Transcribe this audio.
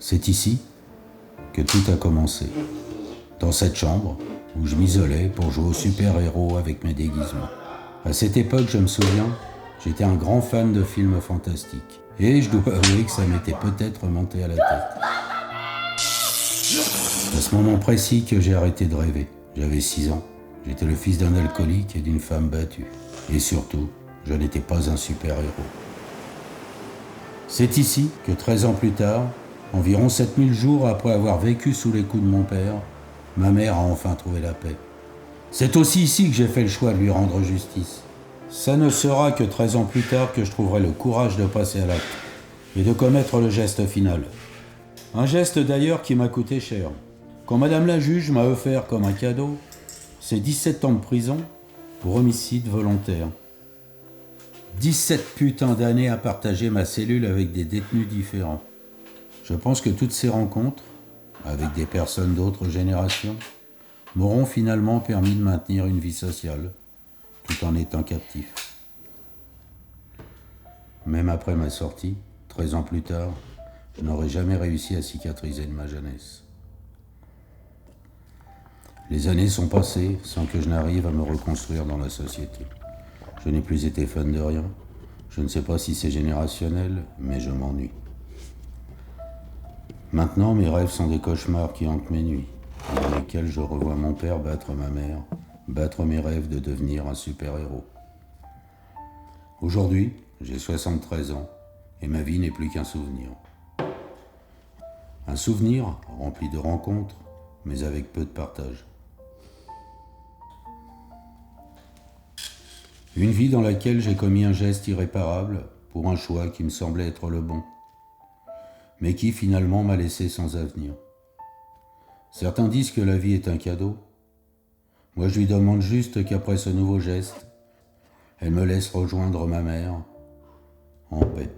C'est ici que tout a commencé. Dans cette chambre où je m'isolais pour jouer au super-héros avec mes déguisements. À cette époque, je me souviens, j'étais un grand fan de films fantastiques. Et je dois avouer que ça m'était peut-être monté à la tête. C'est à ce moment précis que j'ai arrêté de rêver. J'avais 6 ans. J'étais le fils d'un alcoolique et d'une femme battue. Et surtout, je n'étais pas un super-héros. C'est ici que 13 ans plus tard, environ 7000 jours après avoir vécu sous les coups de mon père, ma mère a enfin trouvé la paix. C'est aussi ici que j'ai fait le choix de lui rendre justice. Ça ne sera que 13 ans plus tard que je trouverai le courage de passer à l'acte et de commettre le geste final. Un geste d'ailleurs qui m'a coûté cher. Quand Madame la juge m'a offert comme un cadeau ses 17 ans de prison pour homicide volontaire. 17 putains d'années à partager ma cellule avec des détenus différents. Je pense que toutes ces rencontres, avec des personnes d'autres générations, m'auront finalement permis de maintenir une vie sociale, tout en étant captif. Même après ma sortie, 13 ans plus tard, je n'aurais jamais réussi à cicatriser de ma jeunesse. Les années sont passées sans que je n'arrive à me reconstruire dans la société. Je n'ai plus été fan de rien. Je ne sais pas si c'est générationnel, mais je m'ennuie. Maintenant, mes rêves sont des cauchemars qui hantent mes nuits, dans lesquels je revois mon père battre ma mère, battre mes rêves de devenir un super-héros. Aujourd'hui, j'ai 73 ans et ma vie n'est plus qu'un souvenir. Un souvenir rempli de rencontres, mais avec peu de partage. Une vie dans laquelle j'ai commis un geste irréparable pour un choix qui me semblait être le bon, mais qui finalement m'a laissé sans avenir. Certains disent que la vie est un cadeau. Moi, je lui demande juste qu'après ce nouveau geste, elle me laisse rejoindre ma mère en paix.